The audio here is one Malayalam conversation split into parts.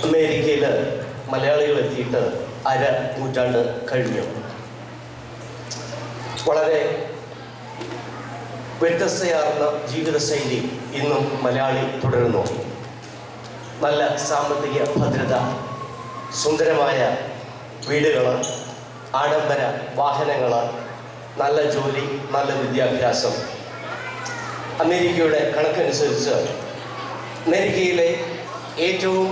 അമേരിക്കയിൽ മലയാളികൾ എത്തിയിട്ട് അര നൂറ്റാണ്ട് കഴിഞ്ഞു. വളരെ വ്യത്യസ്തയാർന്ന ജീവിതശൈലി ഇന്നും മലയാളി തുടരുന്നു. നല്ല സാമ്പത്തിക ഭദ്രത, സുന്ദരമായ വീടുകൾ, ആഡംബര വാഹനങ്ങൾ, നല്ല ജോലി, നല്ല വിദ്യാഭ്യാസം. അമേരിക്കയുടെ കണക്കനുസരിച്ച് അമേരിക്കയിലെ ഏറ്റവും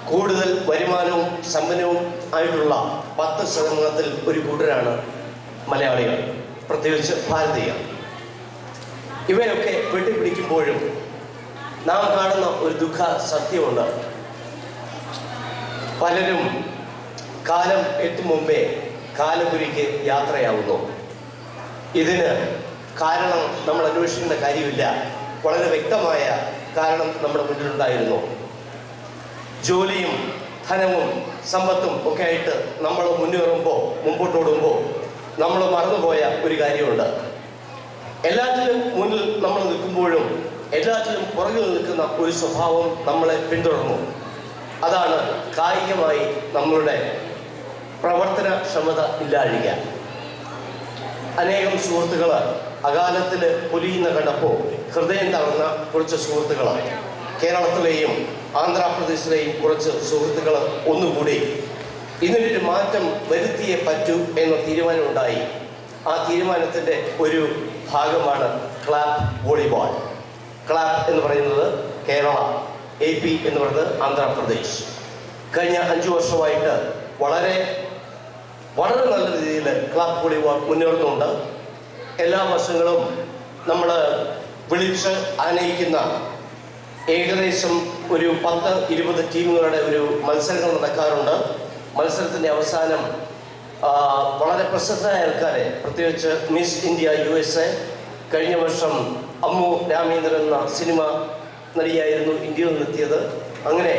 കൂടുതൽ വരുമാനവും സമ്പന്നവും ആയിട്ടുള്ള 10% ഒരു കൂട്ടരാണ് മലയാളികൾ, പ്രത്യേകിച്ച് ഭാരതീയർ. ഇവയൊക്കെ വെട്ടിപ്പിടിക്കുമ്പോഴും നാം കാണുന്ന ഒരു ദുഃഖ സത്യമുണ്ട്. പലരും കാലം എത്തും മുമ്പേ കാലപുരിക്ക് യാത്രയാവുന്നു. ഇതിന് കാരണം നമ്മൾ അന്വേഷിക്കേണ്ട കാര്യമില്ല. വളരെ വ്യക്തമായ കാരണം നമ്മുടെ മുന്നിലുണ്ടായിരുന്നു. ജോലിയും ധനവും സമ്പത്തും ഒക്കെ ആയിട്ട് നമ്മൾ മുമ്പോട്ടോടുമ്പോൾ നമ്മൾ മറന്നുപോയ ഒരു കാര്യമുണ്ട്. എല്ലാറ്റിലും മുന്നിൽ നമ്മൾ നിൽക്കുമ്പോഴും എല്ലാറ്റിലും പുറകിൽ നിൽക്കുന്ന ഒരു സ്വഭാവം നമ്മളെ പിന്തുടർന്നു. അതാണ് കായികമായി നമ്മളുടെ പ്രവർത്തനക്ഷമത ഇല്ലാഴിക. അനേകം സുഹൃത്തുക്കൾ അകാലത്തിൽ പൊലിയുന്ന കണ്ടപ്പോൾ ഹൃദയം തകർന്ന കുറച്ച് സുഹൃത്തുക്കൾ, കേരളത്തിലെയും ആന്ധ്രാപ്രദേശിലെയും കുറച്ച് സുഹൃത്തുക്കൾ ഒന്നുകൂടി ഇതിനൊരു മാറ്റം വരുത്തിയേ പറ്റൂ എന്ന തീരുമാനമുണ്ടായി. ആ തീരുമാനത്തിൻ്റെ ഒരു ഭാഗമാണ് ക്ലാപ്പ് വോളിബോൾ. ക്ലാപ്പ് എന്ന് പറയുന്നത് കേരള, AP എന്ന് പറയുന്നത് ആന്ധ്രാപ്രദേശ്. കഴിഞ്ഞ 5 വർഷമായിട്ട് വളരെ വളരെ നല്ല രീതിയിൽ ക്ലാപ്പ് വോളിബോൾ മുന്നേറുന്നുണ്ട്. എല്ലാ വർഷങ്ങളും നമ്മൾ വിളിച്ച് ആനയിക്കുന്ന ഏകദേശം ഒരു 10-20 ടീമുകളുടെ ഒരു മത്സരങ്ങൾ നടക്കാറുണ്ട്. മത്സരത്തിൻ്റെ അവസാനം വളരെ പ്രസിദ്ധമായ ആൾക്കാരെ, പ്രത്യേകിച്ച് മിസ് ഇന്ത്യ USA, കഴിഞ്ഞ വർഷം അമ്മു രാമേന്ദ്രൻ എന്ന സിനിമ നടിയായിരുന്നു ഇന്ത്യയിൽ നിന്നെത്തിയത്. അങ്ങനെ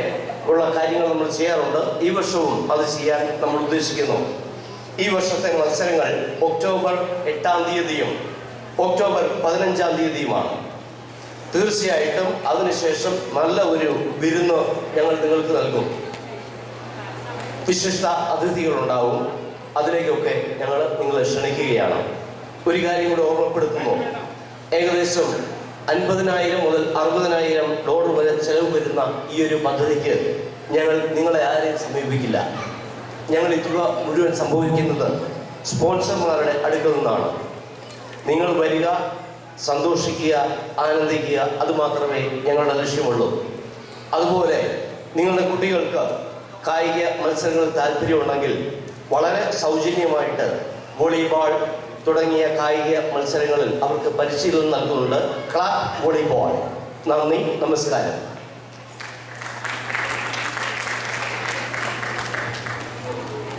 ഉള്ള കാര്യങ്ങൾ നമ്മൾ ചെയ്യാറുണ്ട്. ഈ വർഷവും അത് ചെയ്യാൻ നമ്മൾ ഉദ്ദേശിക്കുന്നു. ഈ വർഷത്തെ മത്സരങ്ങൾ ഒക്ടോബർ 8-ാം തീയതിയും ഒക്ടോബർ 15-ാം തീയതിയുമാണ്. തീർച്ചയായിട്ടും അതിനുശേഷം നല്ല ഒരു വിരുന്ന് ഞങ്ങൾ നിങ്ങൾക്ക് നൽകും. വിശിഷ്ട അതിഥികളുണ്ടാവും. അതിലേക്കൊക്കെ ഞങ്ങൾ നിങ്ങളെ ക്ഷണിക്കുകയാണ്. ഒരു കാര്യം കൂടെ ഓർമ്മപ്പെടുത്തുന്നു. ഏകദേശം 50,000 മുതൽ 60,000 ഡോളർ വരെ ചെലവ് വരുന്ന ഈ ഒരു പദ്ധതിക്ക് ഞങ്ങൾ നിങ്ങളെ ആരെയും സമീപിക്കില്ല. ഞങ്ങൾ ഈ തുക മുഴുവൻ സംഭവിക്കുന്നത് സ്പോൺസർമാരുടെ അടുക്കൽ നിന്നാണ്. നിങ്ങൾ വരിക, സന്തോഷിക്കുക, ആനന്ദിക്കുക, അതുമാത്രമേ ഞങ്ങളുടെ ലക്ഷ്യമുള്ളൂ. അതുപോലെ നിങ്ങളുടെ കുട്ടികൾക്ക് കായിക മത്സരങ്ങളിൽ താല്പര്യമുണ്ടെങ്കിൽ വളരെ സൗജന്യമായിട്ട് വോളിബോൾ തുടങ്ങിയ കായിക മത്സരങ്ങളിൽ അവർക്ക് പരിശീലനം നൽകുന്നുണ്ട്. Clap volleyball. നന്ദി, നമസ്കാരം.